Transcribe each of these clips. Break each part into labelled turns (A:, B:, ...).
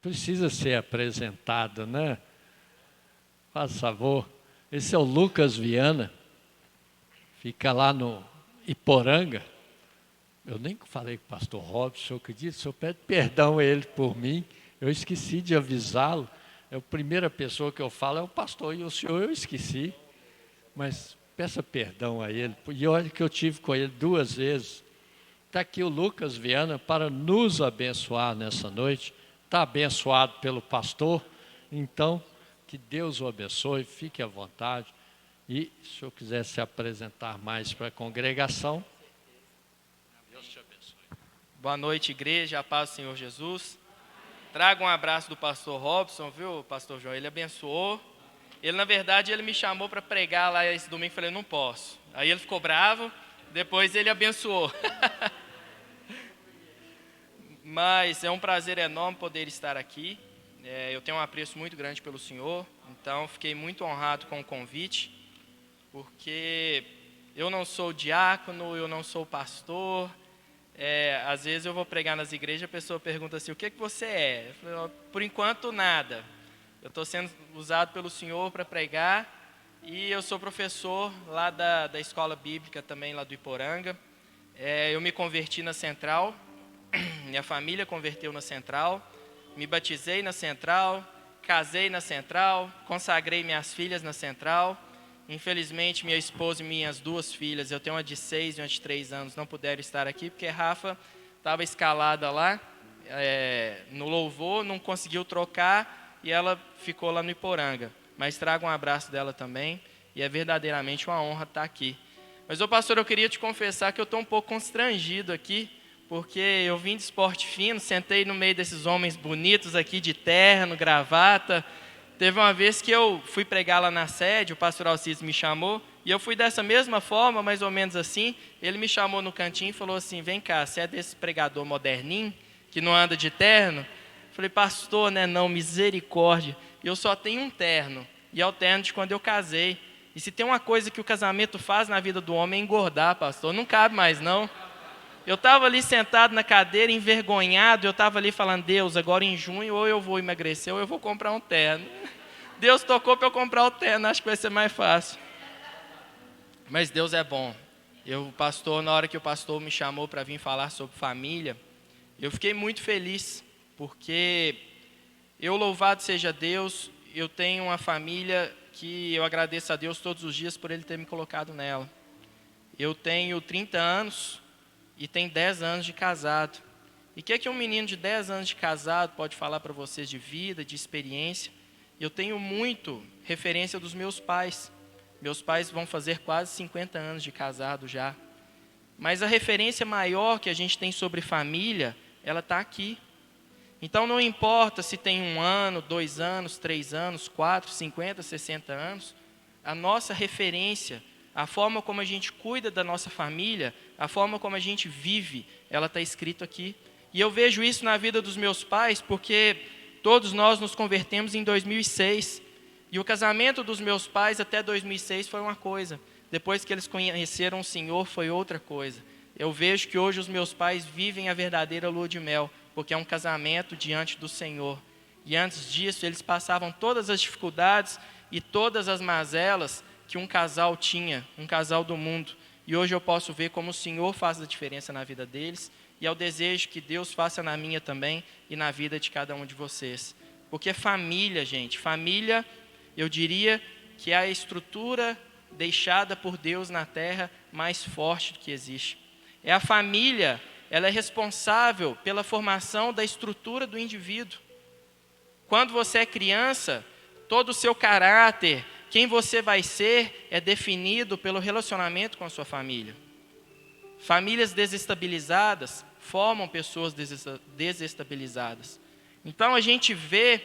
A: Precisa ser apresentado, né? Faz favor. Esse é o Lucas Viana, fica lá no Iporanga. Eu nem falei com o pastor Robson, eu acredito, o senhor pede perdão a ele por mim, eu esqueci de avisá-lo. A primeira pessoa que eu falo é o pastor, e o senhor eu esqueci, mas peça perdão a ele. E olha que eu tive com ele 2 vezes. Está aqui o Lucas Viana para nos abençoar nessa noite. Está abençoado pelo pastor, então que Deus o abençoe, fique à vontade. E se o senhor quiser se apresentar mais para a congregação, Deus te abençoe.
B: Boa noite, igreja, a paz do Senhor Jesus. Traga um abraço do pastor Robson, viu, pastor João? Ele abençoou. Ele, na verdade, ele me chamou para pregar lá esse domingo, falei, não posso. Aí ele ficou bravo, depois ele abençoou. Mas é um prazer enorme poder estar aqui. Eu tenho um apreço muito grande pelo Senhor, então fiquei muito honrado com o convite, porque eu não sou diácono, eu não sou pastor. Às vezes eu vou pregar nas igrejas, a pessoa pergunta assim, o que você é? Eu falo, por enquanto nada. Eu estou sendo usado pelo Senhor para pregar e eu sou professor lá da escola bíblica também, lá do Iporanga. Eu me converti na Central, minha família converteu na Central, me batizei na Central, casei na Central, consagrei minhas filhas na Central. Infelizmente, minha esposa e minhas 2 filhas, eu tenho uma de 6 e uma de 3 anos, não puderam estar aqui, porque a Rafa estava escalada lá, no louvor, não conseguiu trocar, e ela ficou lá no Iporanga. Mas trago um abraço dela também, e é verdadeiramente uma honra estar aqui. Mas, pastor, eu queria te confessar que eu estou um pouco constrangido aqui, porque eu vim de esporte fino, sentei no meio desses homens bonitos aqui, de terno, gravata. Teve uma vez que eu fui pregar lá na sede, o pastor Alcides me chamou, e eu fui dessa mesma forma, mais ou menos assim. Ele me chamou no cantinho e falou assim, vem cá, você é desse pregador moderninho, que não anda de terno? Eu falei, pastor, né, não, misericórdia, eu só tenho um terno, e é o terno de quando eu casei. E se tem uma coisa que o casamento faz na vida do homem é engordar, pastor, não cabe mais não. Eu estava ali sentado na cadeira, envergonhado, eu estava ali falando, Deus, agora em junho ou eu vou emagrecer ou eu vou comprar um terno. Deus tocou para eu comprar o terno, acho que vai ser mais fácil. Mas Deus é bom. Na hora que o pastor me chamou para vir falar sobre família, eu fiquei muito feliz, porque louvado seja Deus, eu tenho uma família que eu agradeço a Deus todos os dias por Ele ter me colocado nela. Eu tenho 30 anos e tenho 10 anos de casado. E o que um menino de 10 anos de casado pode falar para vocês de vida, de experiência? Eu tenho muito referência dos meus pais. Meus pais vão fazer quase 50 anos de casado já. Mas a referência maior que a gente tem sobre família, ela está aqui. Então não importa se tem 1 ano, 2 anos, 3 anos, 4, 50, 60 anos. A nossa referência, a forma como a gente cuida da nossa família, a forma como a gente vive, ela está escrito aqui. E eu vejo isso na vida dos meus pais, porque todos nós nos convertemos em 2006. E o casamento dos meus pais até 2006 foi uma coisa. Depois que eles conheceram o Senhor, foi outra coisa. Eu vejo que hoje os meus pais vivem a verdadeira lua de mel, porque é um casamento diante do Senhor. E antes disso, eles passavam todas as dificuldades e todas as mazelas que um casal tinha, um casal do mundo. E hoje eu posso ver como o Senhor faz a diferença na vida deles, e é o desejo que Deus faça na minha também e na vida de cada um de vocês. Porque família, gente, família, eu diria que é a estrutura deixada por Deus na terra mais forte do que existe. É a família, ela é responsável pela formação da estrutura do indivíduo. Quando você é criança, todo o seu caráter, quem você vai ser, é definido pelo relacionamento com a sua família. Famílias desestabilizadas formam pessoas desestabilizadas. Então a gente vê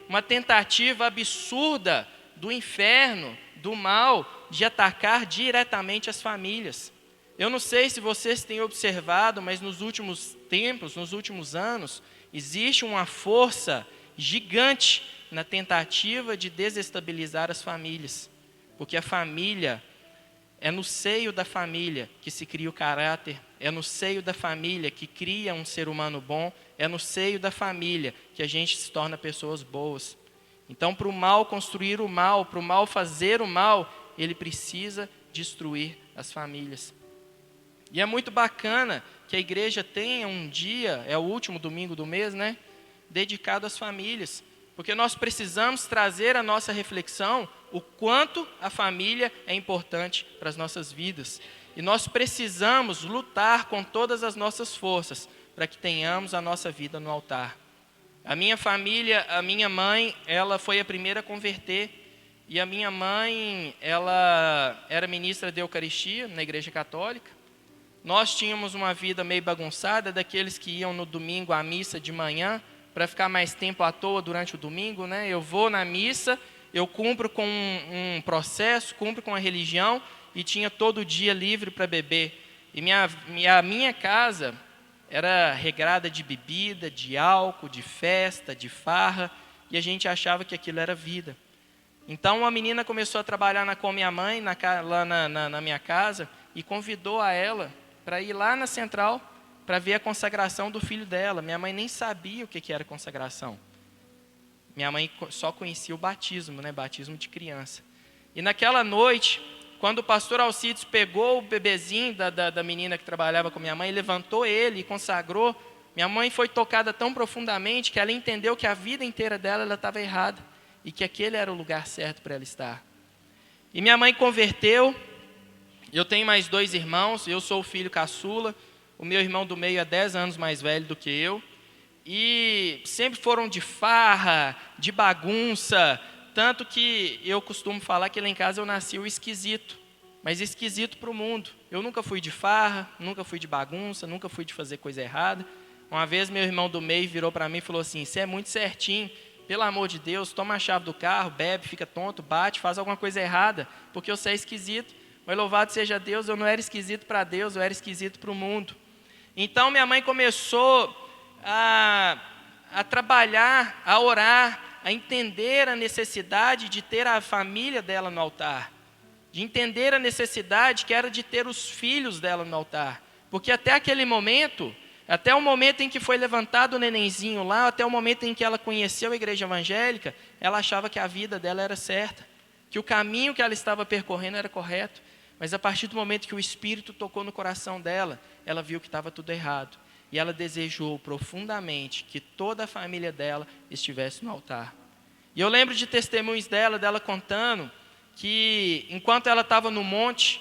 B: uma tentativa absurda do inferno, do mal, de atacar diretamente as famílias. Eu não sei se vocês têm observado, mas nos últimos tempos, nos últimos anos, existe uma força gigante na tentativa de desestabilizar as famílias. Porque a família É no seio da família que se cria o caráter, é no seio da família que cria um ser humano bom, é no seio da família que a gente se torna pessoas boas. Então, para o mal construir o mal, para o mal fazer o mal, ele precisa destruir as famílias. E é muito bacana que a igreja tenha um dia, é o último domingo do mês, né? Dedicado às famílias. Porque nós precisamos trazer à nossa reflexão o quanto a família é importante para as nossas vidas. E nós precisamos lutar com todas as nossas forças para que tenhamos a nossa vida no altar. A minha família, a minha mãe, ela foi a primeira a converter. E a minha mãe, ela era ministra de Eucaristia na Igreja Católica. Nós tínhamos uma vida meio bagunçada, daqueles que iam no domingo à missa de manhã, para ficar mais tempo à toa durante o domingo, né? Eu vou na missa, eu cumpro com um processo, cumpro com a religião, e tinha todo dia livre para beber. E a minha casa era regrada de bebida, de álcool, de festa, de farra, e a gente achava que aquilo era vida. Então uma menina começou a trabalhar com minha mãe, lá na minha casa, e convidou a ela para ir lá na central para ver a consagração do filho dela. Minha mãe nem sabia o que era consagração. Minha mãe só conhecia o batismo, né? Batismo de criança. E naquela noite, quando o pastor Alcides pegou o bebezinho da menina que trabalhava com minha mãe, levantou ele e consagrou, minha mãe foi tocada tão profundamente que ela entendeu que a vida inteira dela ela estava errada e que aquele era o lugar certo para ela estar. E minha mãe converteu. Eu tenho mais 2 irmãos, eu sou o filho caçula, o meu irmão do meio é 10 anos mais velho do que eu, e sempre foram de farra, de bagunça, tanto que eu costumo falar que lá em casa eu nasci o esquisito, mas esquisito para o mundo. Eu nunca fui de farra, nunca fui de bagunça, nunca fui de fazer coisa errada. Uma vez meu irmão do meio virou para mim e falou assim: você é muito certinho, pelo amor de Deus, toma a chave do carro, bebe, fica tonto, bate, faz alguma coisa errada, porque você é esquisito. Mas louvado seja Deus, eu não era esquisito para Deus, eu era esquisito para o mundo. Então minha mãe começou a trabalhar, a orar, a entender a necessidade de ter a família dela no altar. De entender a necessidade que era de ter os filhos dela no altar. Porque até aquele momento, até o momento em que foi levantado o nenenzinho lá, até o momento em que ela conheceu a igreja evangélica, ela achava que a vida dela era certa, que o caminho que ela estava percorrendo era correto. Mas a partir do momento que o Espírito tocou no coração dela, ela viu que estava tudo errado. E ela desejou profundamente que toda a família dela estivesse no altar. E eu lembro de testemunhos dela contando que enquanto ela estava no monte,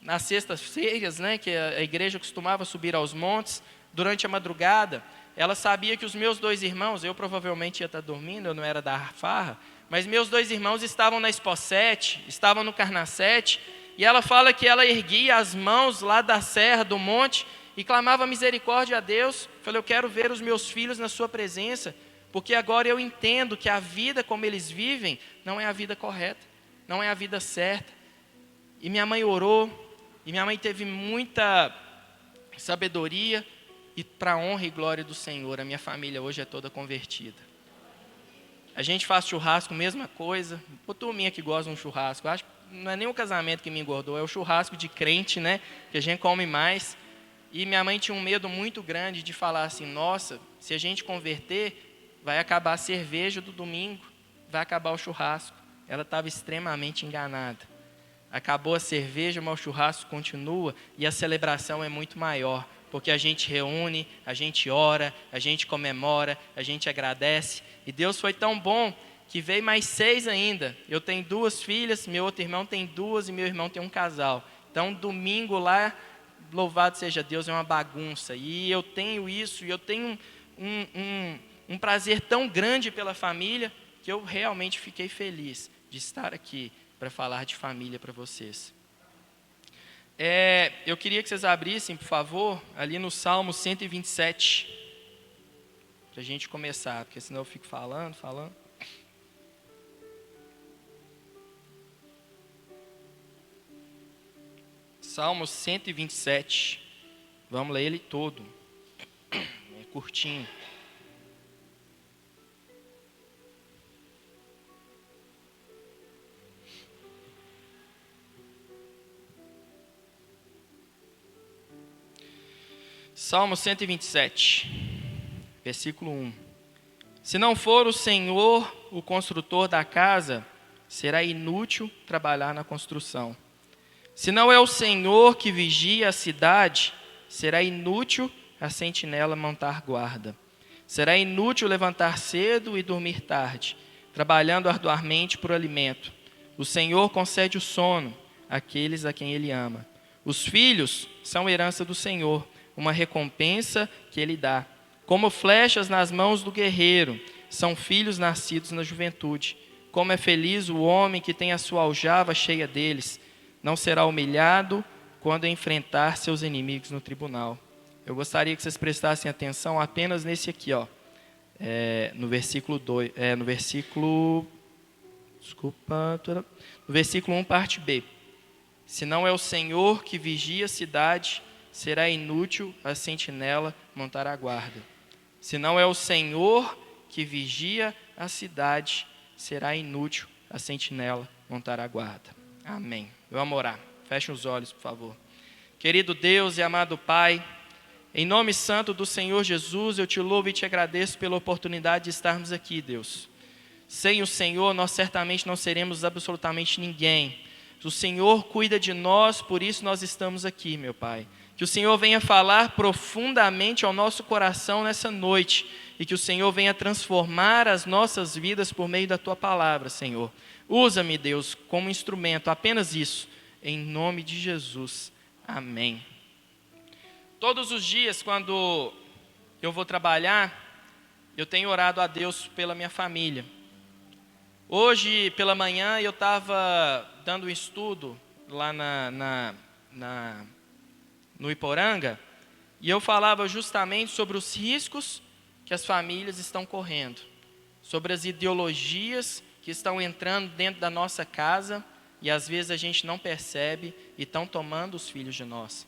B: nas sextas-feiras, né, que a igreja costumava subir aos montes, durante a madrugada, ela sabia que os meus 2 irmãos, eu provavelmente ia estar dormindo, eu não era da farra, mas meus 2 irmãos estavam na Expo 7, estavam no Carnacete, e ela fala que ela erguia as mãos lá da serra, do monte, e clamava misericórdia a Deus. Falei, eu quero ver os meus filhos na sua presença, porque agora eu entendo que a vida como eles vivem, não é a vida correta, não é a vida certa. E minha mãe orou, e minha mãe teve muita sabedoria, e para a honra e glória do Senhor, a minha família hoje é toda convertida. A gente faz churrasco, mesma coisa. Pô, turminha que gosta de um churrasco, acho que não é nem o casamento que me engordou, é o churrasco de crente, né? Que a gente come mais. E minha mãe tinha um medo muito grande de falar assim: nossa, se a gente converter, vai acabar a cerveja do domingo, vai acabar o churrasco. Ela estava extremamente enganada. Acabou a cerveja, mas o churrasco continua e a celebração é muito maior, porque a gente reúne, a gente ora, a gente comemora, a gente agradece. E Deus foi tão bom que veio mais 6 ainda. Eu tenho 2 filhas, meu outro irmão tem 2 e meu irmão tem um casal. Então, domingo lá, louvado seja Deus, é uma bagunça. E eu tenho isso, e eu tenho um prazer tão grande pela família, que eu realmente fiquei feliz de estar aqui para falar de família para vocês. Eu queria que vocês abrissem, por favor, ali no Salmo 127, para a gente começar, porque senão eu fico falando. Salmo 127, vamos ler ele todo, é curtinho. Salmo 127, versículo 1. Se não for o Senhor o construtor da casa, será inútil trabalhar na construção. Se não é o Senhor que vigia a cidade, será inútil a sentinela montar guarda. Será inútil levantar cedo e dormir tarde, trabalhando arduamente por alimento. O Senhor concede o sono àqueles a quem Ele ama. Os filhos são herança do Senhor, uma recompensa que Ele dá. Como flechas nas mãos do guerreiro, são filhos nascidos na juventude. Como é feliz o homem que tem a sua aljava cheia deles. Não será humilhado quando enfrentar seus inimigos no tribunal. Eu gostaria que vocês prestassem atenção apenas nesse aqui, no versículo 2, no versículo 1, parte B. Se não é o Senhor que vigia a cidade, será inútil a sentinela montar a guarda. Se não é o Senhor que vigia a cidade, será inútil a sentinela montar a guarda. Amém. Vamos orar. Feche os olhos, por favor. Querido Deus e amado Pai, em nome santo do Senhor Jesus, eu te louvo e te agradeço pela oportunidade de estarmos aqui, Deus. Sem o Senhor, nós certamente não seremos absolutamente ninguém. O Senhor cuida de nós, por isso nós estamos aqui, meu Pai. Que o Senhor venha falar profundamente ao nosso coração nessa noite e que o Senhor venha transformar as nossas vidas por meio da Tua palavra, Senhor. Usa-me, Deus, como instrumento, apenas isso, em nome de Jesus. Amém. Todos os dias, quando eu vou trabalhar, eu tenho orado a Deus pela minha família. Hoje, pela manhã, eu estava dando um estudo lá no Iporanga, e eu falava justamente sobre os riscos que as famílias estão correndo, sobre as ideologias que estão entrando dentro da nossa casa, e às vezes a gente não percebe, e estão tomando os filhos de nós.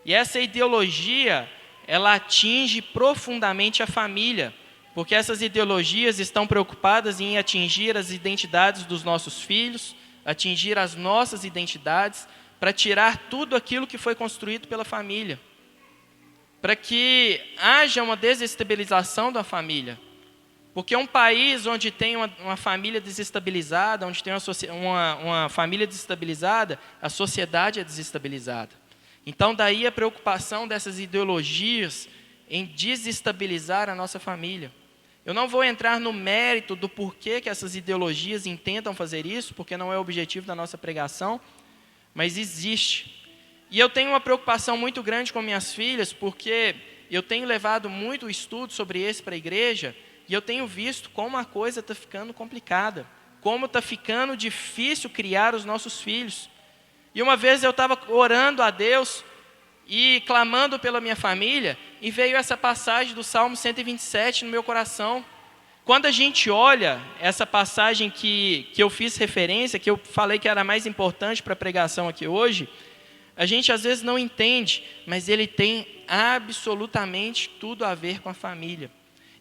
B: E essa ideologia, ela atinge profundamente a família, porque essas ideologias estão preocupadas em atingir as identidades dos nossos filhos, atingir as nossas identidades, para tirar tudo aquilo que foi construído pela família, para que haja uma desestabilização da família. Porque um país onde tem uma família desestabilizada, onde tem uma família desestabilizada, a sociedade é desestabilizada. Então, daí a preocupação dessas ideologias em desestabilizar a nossa família. Eu não vou entrar no mérito do porquê que essas ideologias intentam fazer isso, porque não é o objetivo da nossa pregação, mas existe. E eu tenho uma preocupação muito grande com minhas filhas, porque eu tenho levado muito estudo sobre isso para a igreja, e eu tenho visto como a coisa está ficando complicada, como está ficando difícil criar os nossos filhos. E uma vez eu estava orando a Deus e clamando pela minha família, e veio essa passagem do Salmo 127 no meu coração. Quando a gente olha essa passagem que eu fiz referência, que eu falei que era mais importante para a pregação aqui hoje, a gente às vezes não entende, mas ele tem absolutamente tudo a ver com a família.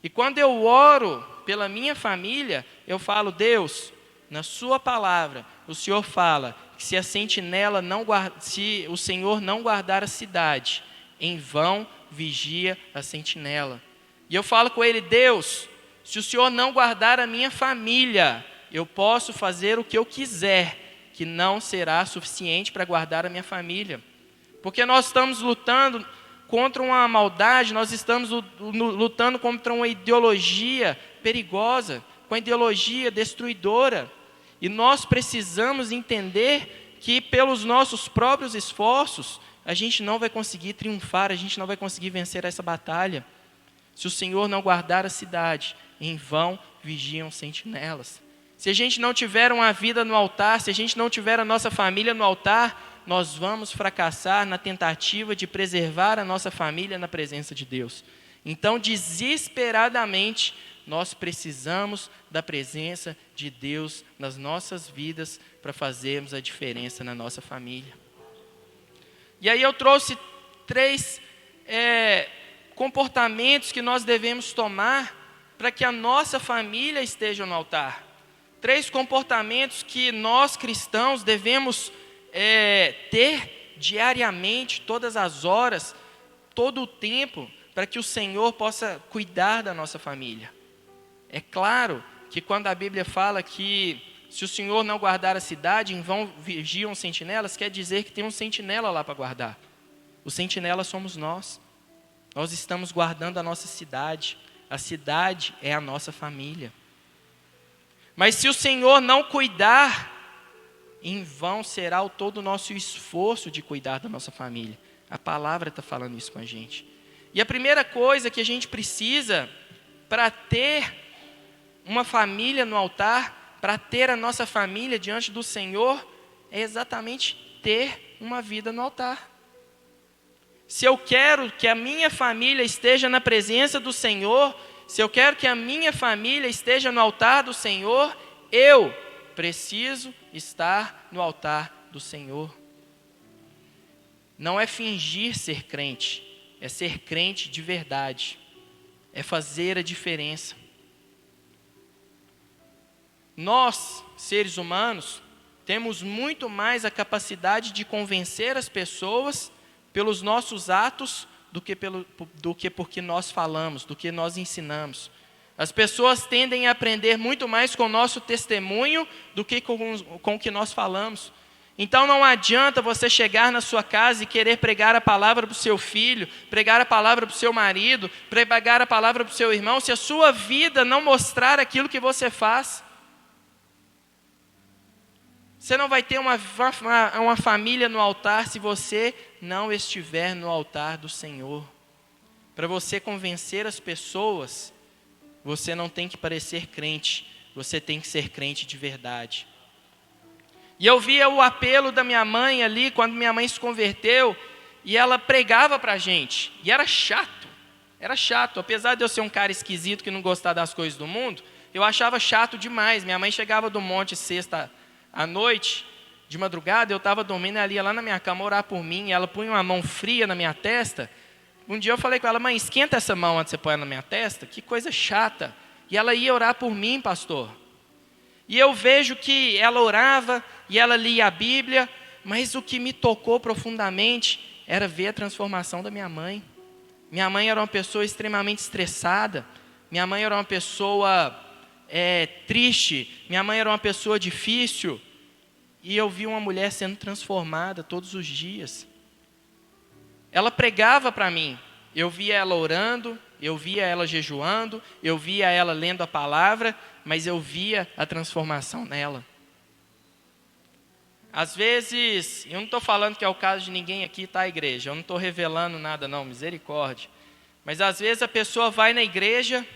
B: E quando eu oro pela minha família, eu falo: Deus, na sua palavra, o Senhor fala que se a sentinela se o Senhor não guardar a cidade, em vão vigia a sentinela. E eu falo com ele: Deus, se o Senhor não guardar a minha família, eu posso fazer o que eu quiser, que não será suficiente para guardar a minha família. Porque nós estamos lutando contra uma maldade, nós estamos lutando contra uma ideologia perigosa, com a ideologia destruidora. E nós precisamos entender que pelos nossos próprios esforços, a gente não vai conseguir triunfar, a gente não vai conseguir vencer essa batalha. Se o Senhor não guardar a cidade, em vão vigiam sentinelas. Se a gente não tiver uma vida no altar, se a gente não tiver a nossa família no altar, nós vamos fracassar na tentativa de preservar a nossa família na presença de Deus. Então, desesperadamente, nós precisamos da presença de Deus nas nossas vidas para fazermos a diferença na nossa família. E aí eu trouxe 3 comportamentos que nós devemos tomar para que a nossa família esteja no altar. 3 comportamentos que nós cristãos devemos ter diariamente, todas as horas, todo o tempo para que o Senhor possa cuidar da nossa família. É claro que quando a Bíblia fala que se o Senhor não guardar a cidade, em vão vigiam sentinelas, quer dizer que tem um sentinela lá para guardar. O sentinela somos nós. Nós estamos guardando a nossa cidade. A cidade é a nossa família. Mas se o Senhor não cuidar, em vão será todo o nosso esforço de cuidar da nossa família. A palavra está falando isso com a gente. E a primeira coisa que a gente precisa para ter uma família no altar, para ter a nossa família diante do Senhor, é exatamente ter uma vida no altar. Se eu quero que a minha família esteja na presença do Senhor, se eu quero que a minha família esteja no altar do Senhor, eu preciso estar no altar do Senhor. Não é fingir ser crente, é ser crente de verdade, é fazer a diferença. Nós, seres humanos, temos muito mais a capacidade de convencer as pessoas pelos nossos atos do que porque nós falamos, do que nós ensinamos. As pessoas tendem a aprender muito mais com o nosso testemunho do que com o que nós falamos. Então não adianta você chegar na sua casa e querer pregar a palavra para o seu filho, pregar a palavra para o seu marido, pregar a palavra para o seu irmão, se a sua vida não mostrar aquilo que você faz. Você não vai ter uma família no altar se você não estiver no altar do Senhor. Para você convencer as pessoas, você não tem que parecer crente, você tem que ser crente de verdade. E eu via o apelo da minha mãe ali, quando minha mãe se converteu, e ela pregava para a gente, e era chato, apesar de eu ser um cara esquisito que não gostava das coisas do mundo, eu achava chato demais. Minha mãe chegava do monte sexta à noite, de madrugada, eu estava dormindo, ela ia lá na minha cama orar por mim, e ela punha uma mão fria na minha testa. Um dia eu falei com ela: mãe, esquenta essa mão antes de você pôr na minha testa, que coisa chata. E ela ia orar por mim, pastor. E eu vejo que ela orava, e ela lia a Bíblia, mas o que me tocou profundamente era ver a transformação da minha mãe. Minha mãe era uma pessoa extremamente estressada, minha mãe era uma pessoa triste, minha mãe era uma pessoa difícil, e eu vi uma mulher sendo transformada todos os dias. Ela pregava para mim, eu via ela orando, eu via ela jejuando, eu via ela lendo a palavra, mas eu via a transformação nela. Às vezes, eu não estou falando que é o caso de ninguém aqui, tá, igreja? Eu não estou revelando nada não, misericórdia. Mas às vezes a pessoa vai na igreja,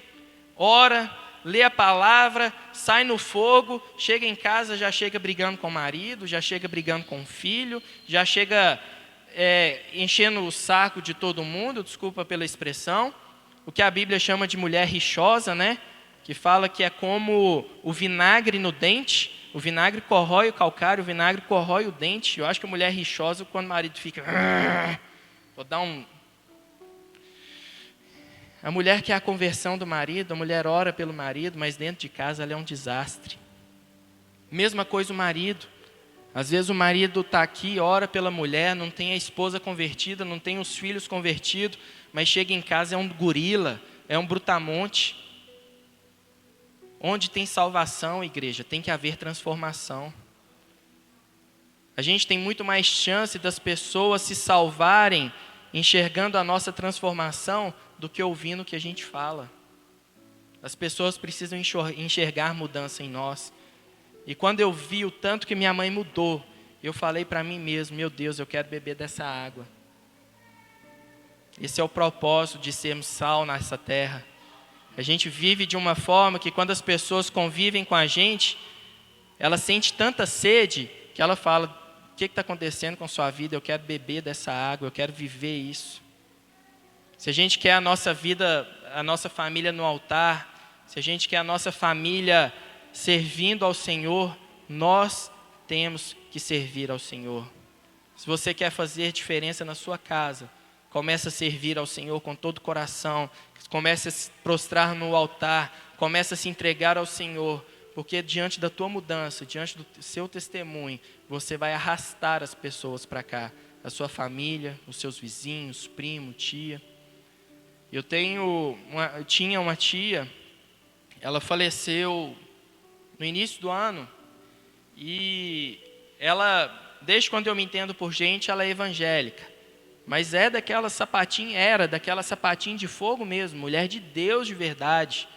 B: ora, lê a palavra, sai no fogo, chega em casa, já chega brigando com o marido, já chega brigando com o filho, já chega enchendo o saco de todo mundo, desculpa pela expressão, o que a Bíblia chama de mulher rixosa, né? Que fala que é como o vinagre no dente, o vinagre corrói o calcário, o vinagre corrói o dente. Eu acho que a mulher rixosa, quando o marido fica... Vou dar um... A mulher quer a conversão do marido, a mulher ora pelo marido, mas dentro de casa ela é um desastre. Mesma coisa o marido. Às vezes o marido está aqui, ora pela mulher, não tem a esposa convertida, não tem os filhos convertidos, mas chega em casa é um gorila, é um brutamonte. Onde tem salvação, igreja, tem que haver transformação. A gente tem muito mais chance das pessoas se salvarem enxergando a nossa transformação do que ouvindo o que a gente fala. As pessoas precisam enxergar mudança em nós. E quando eu vi o tanto que minha mãe mudou, eu falei para mim mesmo: meu Deus, eu quero beber dessa água. Esse é o propósito de sermos sal nessa terra. A gente vive de uma forma que quando as pessoas convivem com a gente, ela sente tanta sede que ela fala: o que está acontecendo com a sua vida? Eu quero beber dessa água, eu quero viver isso. Se a gente quer a nossa vida, a nossa família no altar, se a gente quer a nossa família servindo ao Senhor, nós temos que servir ao Senhor. Se você quer fazer diferença na sua casa, comece a servir ao Senhor com todo o coração, comece a se prostrar no altar, comece a se entregar ao Senhor, porque diante da tua mudança, diante do seu testemunho, você vai arrastar as pessoas para cá, a sua família, os seus vizinhos, primo, tia. Eu tinha uma tia, ela faleceu no início do ano, e ela, desde quando eu me entendo por gente, ela é evangélica, mas era daquela sapatinha de fogo mesmo, mulher de Deus de verdade,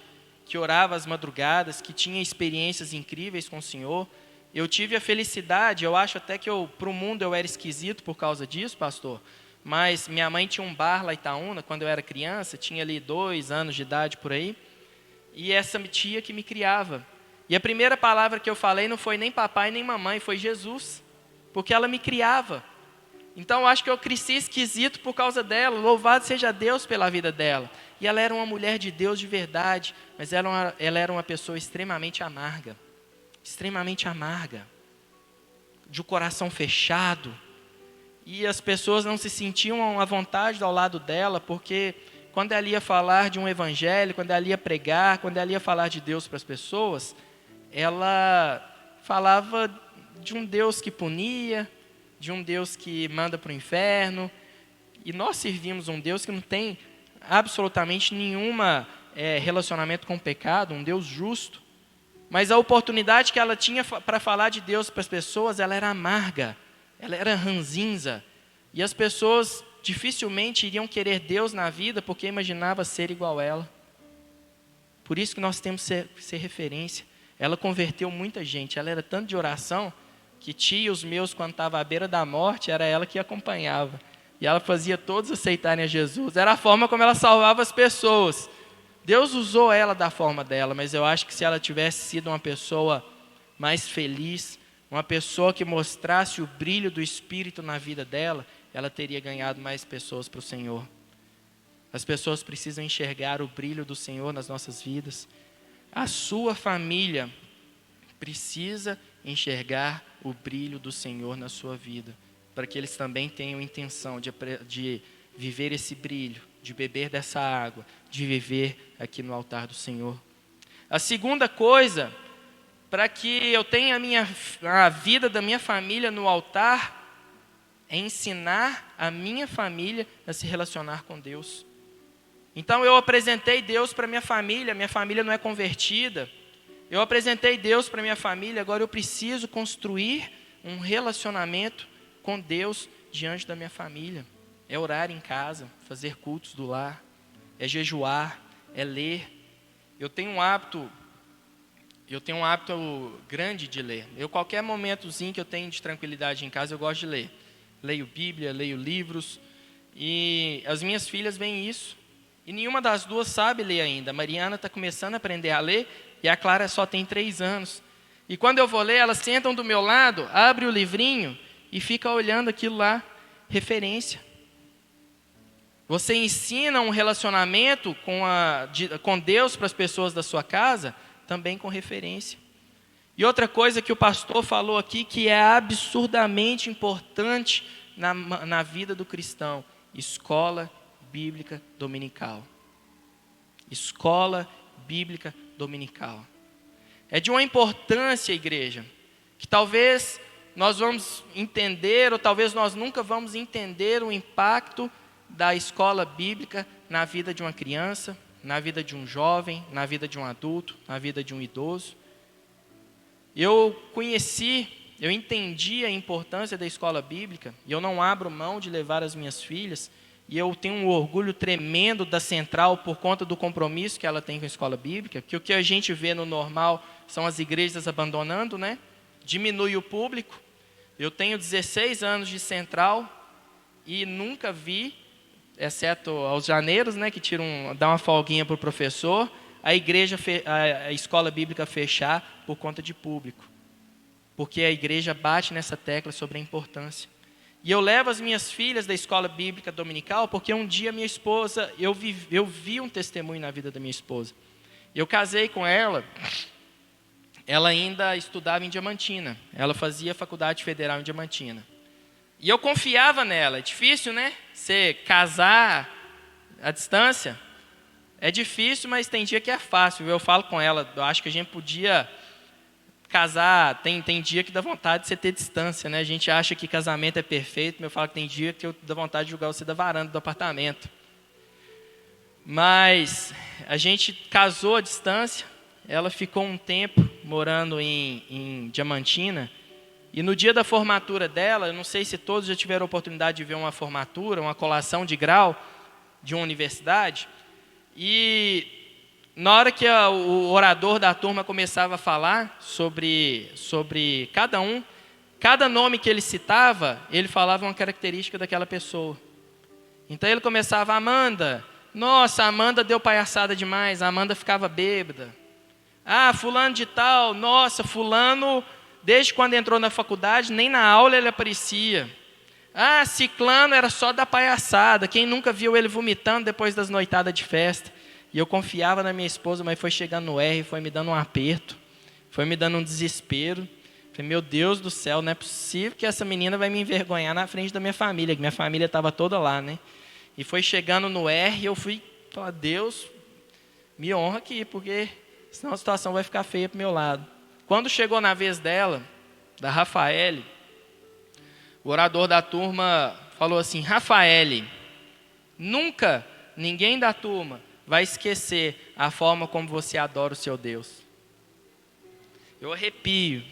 B: que orava às madrugadas, que tinha experiências incríveis com o Senhor. Eu tive a felicidade, eu acho até que para o mundo eu era esquisito por causa disso, pastor, mas minha mãe tinha um bar lá em Itaúna, quando eu era criança, tinha ali 2 anos de idade por aí, e essa tia que me criava. E a primeira palavra que eu falei não foi nem papai nem mamãe, foi Jesus, porque ela me criava. Então eu acho que eu cresci esquisito por causa dela, louvado seja Deus pela vida dela. E ela era uma mulher de Deus de verdade, mas ela era uma pessoa extremamente amarga, de um coração fechado. E as pessoas não se sentiam à vontade ao lado dela, porque quando ela ia falar de um evangelho, quando ela ia pregar, quando ela ia falar de Deus para as pessoas, ela falava de um Deus que punia, de um Deus que manda para o inferno. E nós servimos um Deus que não tem absolutamente nenhuma relacionamento com o pecado, um Deus justo. Mas a oportunidade que ela tinha para falar de Deus para as pessoas, ela era amarga, ela era ranzinza. E as pessoas dificilmente iriam querer Deus na vida porque imaginava ser igual a ela. Por isso que nós temos que ser referência. Ela converteu muita gente, ela era tanto de oração que tios meus, quando estavam à beira da morte, era ela que acompanhava. E ela fazia todos aceitarem a Jesus. Era a forma como ela salvava as pessoas. Deus usou ela da forma dela, mas eu acho que se ela tivesse sido uma pessoa mais feliz, uma pessoa que mostrasse o brilho do Espírito na vida dela, ela teria ganhado mais pessoas para o Senhor. As pessoas precisam enxergar o brilho do Senhor nas nossas vidas. A sua família precisa enxergar o brilho do Senhor na sua vida, para que eles também tenham intenção de viver esse brilho, de beber dessa água, de viver aqui no altar do Senhor. A segunda coisa, para que eu tenha a vida da minha família no altar, é ensinar a minha família a se relacionar com Deus. Então eu apresentei Deus para minha família não é convertida. Eu apresentei Deus para minha família, agora eu preciso construir um relacionamento com Deus diante da minha família. É orar em casa, fazer cultos do lar, é jejuar, é ler. Eu tenho um hábito grande de ler. Qualquer momentozinho que eu tenho de tranquilidade em casa, eu gosto de ler. Leio Bíblia, leio livros, e as minhas filhas veem isso. E nenhuma das duas sabe ler ainda. A Mariana está começando a aprender a ler, e a Clara só tem 3 anos. E quando eu vou ler, elas sentam do meu lado, abrem o livrinho e ficam olhando aquilo lá, referência. Você ensina um relacionamento com Deus para as pessoas da sua casa, também com referência. E outra coisa que o pastor falou aqui, que é absurdamente importante na vida do cristão: escola bíblica dominical. Escola bíblica dominical. É de uma importância, igreja, que talvez nós vamos entender, ou talvez nós nunca vamos entender o impacto da escola bíblica na vida de uma criança, na vida de um jovem, na vida de um adulto, na vida de um idoso. Eu entendi a importância da escola bíblica, e eu não abro mão de levar as minhas filhas, e eu tenho um orgulho tremendo da Central por conta do compromisso que ela tem com a escola bíblica, que o que a gente vê no normal são as igrejas abandonando, né? Diminui o público. Eu tenho 16 anos de Central e nunca vi, exceto aos janeiros, né, que dá uma folguinha para o professor, a escola bíblica fechar por conta de público. Porque a igreja bate nessa tecla sobre a importância. E eu levo as minhas filhas da escola bíblica dominical, porque um dia minha esposa, eu vi um testemunho na vida da minha esposa. Eu casei com ela, ela ainda estudava em Diamantina, ela fazia faculdade federal em Diamantina. E eu confiava nela. É difícil, né? Você casar à distância. É difícil, mas tem dia que é fácil. Eu falo com ela, eu acho que a gente podia casar, tem dia que dá vontade de você ter distância, né? A gente acha que casamento é perfeito, mas eu falo que tem dia que eu dá vontade de jogar você da varanda do apartamento. Mas a gente casou à distância, ela ficou um tempo morando em Diamantina, e no dia da formatura dela, eu não sei se todos já tiveram a oportunidade de ver uma formatura, uma colação de grau de uma universidade, e na hora que o orador da turma começava a falar sobre cada nome que ele citava, ele falava uma característica daquela pessoa. Então ele começava, Amanda, nossa, a Amanda deu palhaçada demais, a Amanda ficava bêbada. Ah, fulano de tal, nossa, fulano, desde quando entrou na faculdade, nem na aula ele aparecia. Ah, ciclano era só da palhaçada, quem nunca viu ele vomitando depois das noitadas de festa? E eu confiava na minha esposa, mas foi chegando no R, foi me dando um aperto, foi me dando um desespero. Falei, meu Deus do céu, não é possível que essa menina vai me envergonhar na frente da minha família, que minha família estava toda lá, né? E foi chegando no R, eu fui falar, Deus, me honra aqui, porque senão a situação vai ficar feia para o meu lado. Quando chegou na vez dela, da Rafaele, o orador da turma falou assim, Rafaele, nunca ninguém da turma vai esquecer a forma como você adora o seu Deus. Eu arrepio.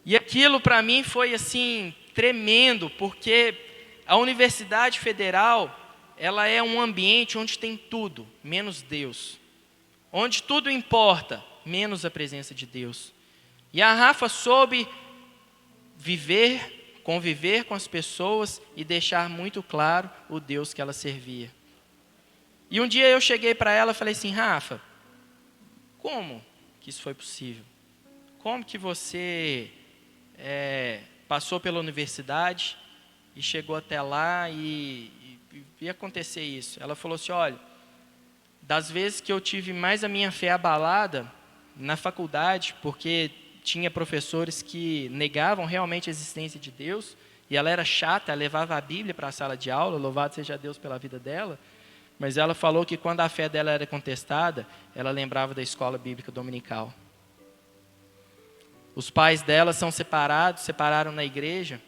B: E aquilo para mim foi assim, tremendo, porque a Universidade Federal, ela é um ambiente onde tem tudo, menos Deus. Onde tudo importa, menos a presença de Deus. E a Rafa soube conviver com as pessoas e deixar muito claro o Deus que ela servia. E um dia eu cheguei para ela e falei assim, Rafa, como que isso foi possível? Como que você passou pela universidade e chegou até lá e acontecer isso? Ela falou assim, olha, das vezes que eu tive mais a minha fé abalada na faculdade, porque tinha professores que negavam realmente a existência de Deus, e ela era chata, ela levava a Bíblia para a sala de aula, louvado seja Deus pela vida dela, mas ela falou que quando a fé dela era contestada, ela lembrava da escola bíblica dominical. Os pais dela são separaram na igreja,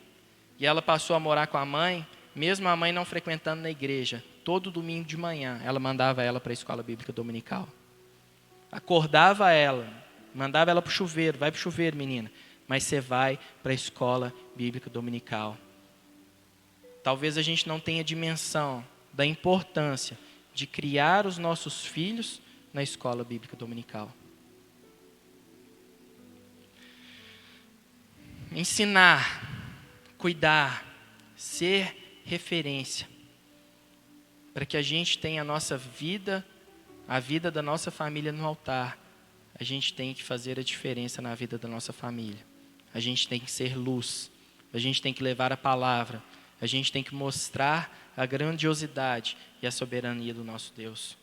B: e ela passou a morar com a mãe, mesmo a mãe não frequentando na igreja. Todo domingo de manhã, ela mandava ela para a escola bíblica dominical. Acordava ela, mandava ela para o chuveiro, vai para o chuveiro, menina, mas você vai para a escola bíblica dominical. Talvez a gente não tenha dimensão da importância de criar os nossos filhos na escola bíblica dominical. Ensinar, cuidar, ser referência, para que a gente tenha a nossa vida, a vida da nossa família no altar. A gente tem que fazer a diferença na vida da nossa família. A gente tem que ser luz, a gente tem que levar a palavra, a gente tem que mostrar a grandiosidade e a soberania do nosso Deus.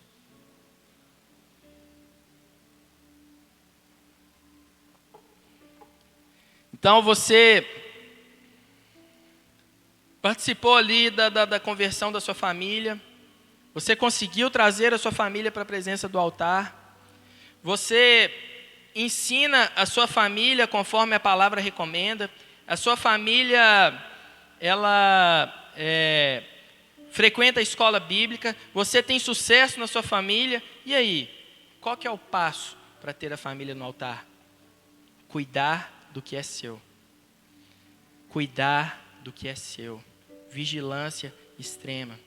B: Então você participou ali da conversão da sua família, você conseguiu trazer a sua família para a presença do altar, você ensina a sua família conforme a palavra recomenda, a sua família, ela frequenta a escola bíblica, você tem sucesso na sua família, e aí? Qual que é o passo para ter a família no altar? Cuidar do que é seu. Cuidar do que é seu. Vigilância extrema.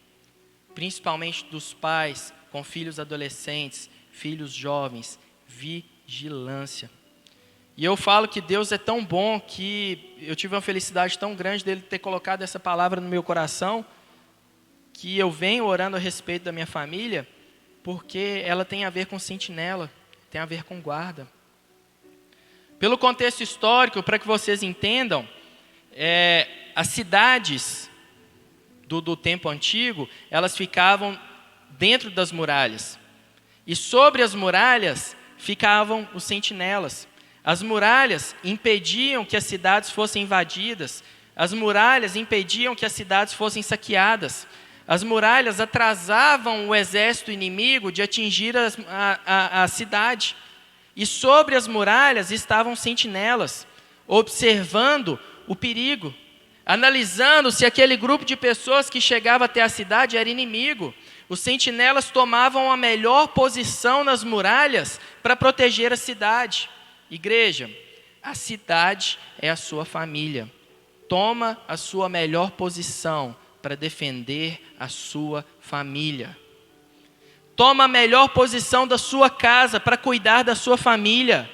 B: Principalmente dos pais com filhos adolescentes, filhos jovens. Vigilância. E eu falo que Deus é tão bom que eu tive uma felicidade tão grande dele ter colocado essa palavra no meu coração, que eu venho orando a respeito da minha família, porque ela tem a ver com sentinela, tem a ver com guarda. Pelo contexto histórico, para que vocês entendam, as cidades do tempo antigo, elas ficavam dentro das muralhas. E sobre as muralhas ficavam os sentinelas. As muralhas impediam que as cidades fossem invadidas. As muralhas impediam que as cidades fossem saqueadas. As muralhas atrasavam o exército inimigo de atingir a cidade. E sobre as muralhas estavam sentinelas, observando o perigo, analisando se aquele grupo de pessoas que chegava até a cidade era inimigo. Os sentinelas tomavam a melhor posição nas muralhas para proteger a cidade. Igreja, a cidade é a sua família. Toma a sua melhor posição para defender a sua família. Toma a melhor posição da sua casa para cuidar da sua família.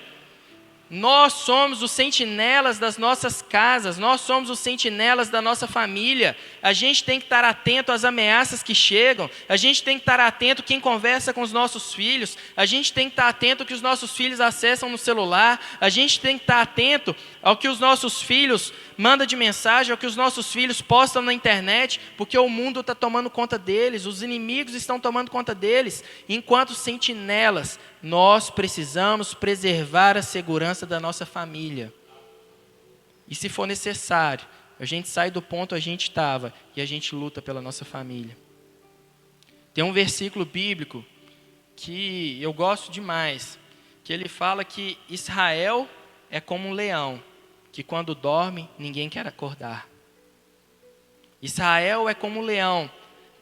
B: Nós somos os sentinelas das nossas casas, nós somos os sentinelas da nossa família. A gente tem que estar atento às ameaças que chegam, a gente tem que estar atento quem conversa com os nossos filhos, a gente tem que estar atento ao que os nossos filhos acessam no celular, a gente tem que estar atento ao que os nossos filhos mandam de mensagem, ao que os nossos filhos postam na internet, porque o mundo está tomando conta deles, os inimigos estão tomando conta deles. Enquanto sentinelas, nós precisamos preservar a segurança da nossa família. E se for necessário, a gente sai do ponto onde a gente estava e a gente luta pela nossa família. Tem um versículo bíblico que eu gosto demais, que ele fala que Israel é como um leão, que quando dorme, ninguém quer acordar. Israel é como um leão,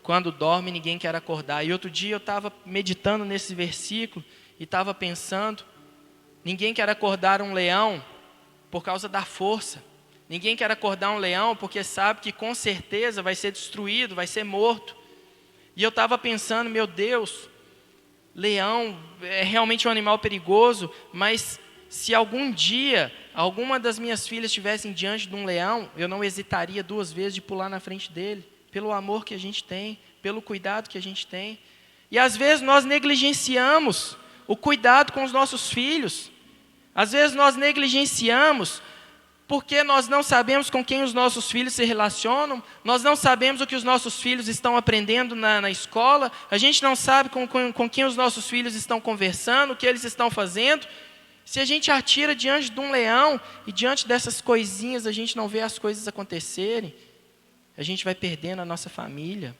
B: quando dorme, ninguém quer acordar. E outro dia eu estava meditando nesse versículo e estava pensando, ninguém quer acordar um leão por causa da força. Ninguém quer acordar um leão porque sabe que com certeza vai ser destruído, vai ser morto. E eu estava pensando, meu Deus, leão é realmente um animal perigoso, mas se algum dia alguma das minhas filhas estivessem diante de um leão, eu não hesitaria 2 vezes de pular na frente dele, pelo amor que a gente tem, pelo cuidado que a gente tem. E às vezes nós negligenciamos o cuidado com os nossos filhos. Às vezes nós negligenciamos porque nós não sabemos com quem os nossos filhos se relacionam, nós não sabemos o que os nossos filhos estão aprendendo na escola, a gente não sabe com quem os nossos filhos estão conversando, o que eles estão fazendo. Se a gente atira diante de um leão e diante dessas coisinhas a gente não vê as coisas acontecerem, a gente vai perdendo a nossa família.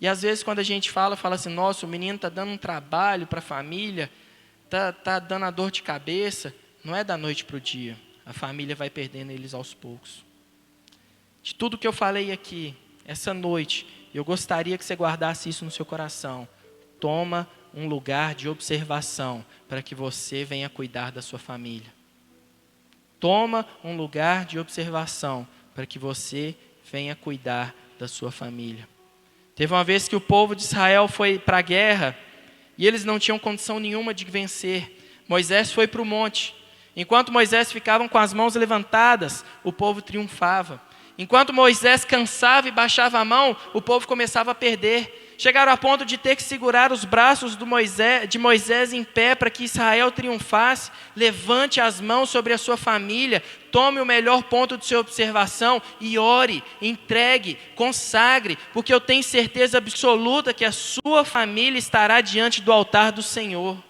B: E às vezes quando a gente fala assim, nossa, o menino está dando um trabalho para a família, está dando a dor de cabeça, não é da noite para o dia. A família vai perdendo eles aos poucos. De tudo que eu falei aqui, essa noite, eu gostaria que você guardasse isso no seu coração. Toma um lugar de observação para que você venha cuidar da sua família. Toma um lugar de observação para que você venha cuidar da sua família. Teve uma vez que o povo de Israel foi para a guerra e eles não tinham condição nenhuma de vencer. Moisés foi para o monte. Enquanto Moisés ficava com as mãos levantadas, o povo triunfava. Enquanto Moisés cansava e baixava a mão, o povo começava a perder. Chegaram a ponto de ter que segurar os braços de Moisés em pé para que Israel triunfasse. Levante as mãos sobre a sua família, tome o melhor ponto de sua observação e ore, entregue, consagre, porque eu tenho certeza absoluta que a sua família estará diante do altar do Senhor.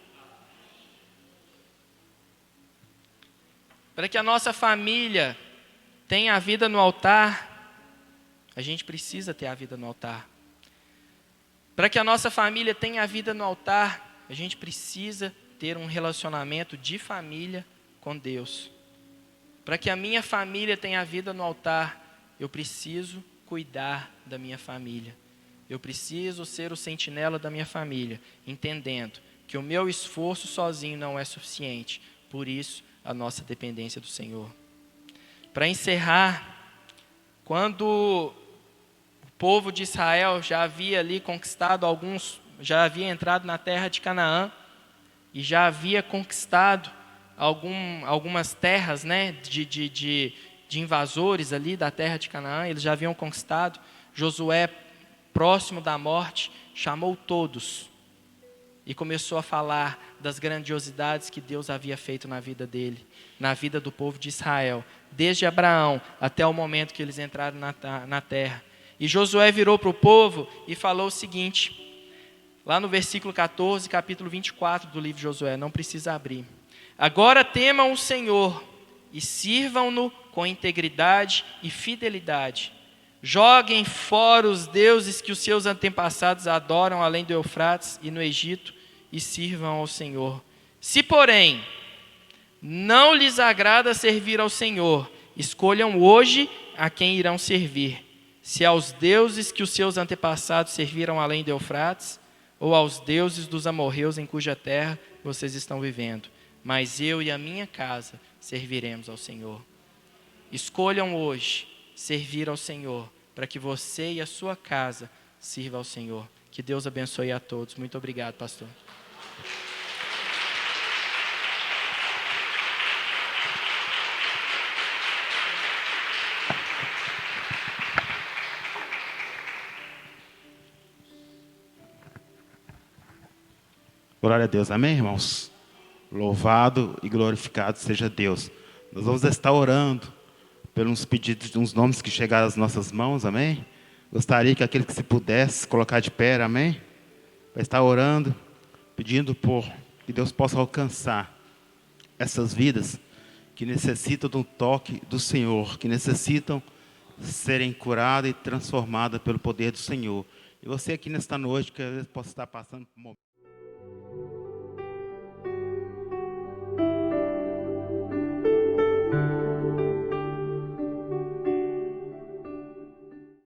B: Para que a nossa família tenha a vida no altar, a gente precisa ter a vida no altar. Para que a nossa família tenha a vida no altar, a gente precisa ter um relacionamento de família com Deus. Para que a minha família tenha a vida no altar, eu preciso cuidar da minha família. Eu preciso ser o sentinela da minha família, entendendo que o meu esforço sozinho não é suficiente. Por isso, a nossa dependência do Senhor. Para encerrar, quando o povo de Israel já havia ali conquistado já havia entrado na terra de Canaã e já havia conquistado algumas terras, né, de invasores ali da terra de Canaã, eles já haviam conquistado. Josué, próximo da morte, chamou todos e começou a falar das grandiosidades que Deus havia feito na vida dele, na vida do povo de Israel, desde Abraão até o momento que eles entraram na terra. E Josué virou para o povo e falou o seguinte, lá no versículo 14, capítulo 24 do livro de Josué, não precisa abrir. Agora temam o Senhor e sirvam-no com integridade e fidelidade. Joguem fora os deuses que os seus antepassados adoram além do Eufrates e no Egito e sirvam ao Senhor. Se, porém, não lhes agrada servir ao Senhor, escolham hoje a quem irão servir, se aos deuses que os seus antepassados serviram além do Eufrates, ou aos deuses dos amorreus em cuja terra vocês estão vivendo. Mas eu e a minha casa serviremos ao Senhor. Escolham hoje servir ao Senhor, para que você e a sua casa sirvam ao Senhor. Que Deus abençoe a todos. Muito obrigado, pastor.
C: Glória a Deus, amém, irmãos? Louvado e glorificado seja Deus. Nós vamos estar orando pelos pedidos de uns nomes que chegaram às nossas mãos, amém? Gostaria que aquele que se pudesse colocar de pé, amém? Vai estar orando, pedindo por que Deus possa alcançar essas vidas que necessitam de um toque do Senhor, que necessitam serem curadas e transformadas pelo poder do Senhor. E você aqui nesta noite, que às vezes possa estar passando por um momento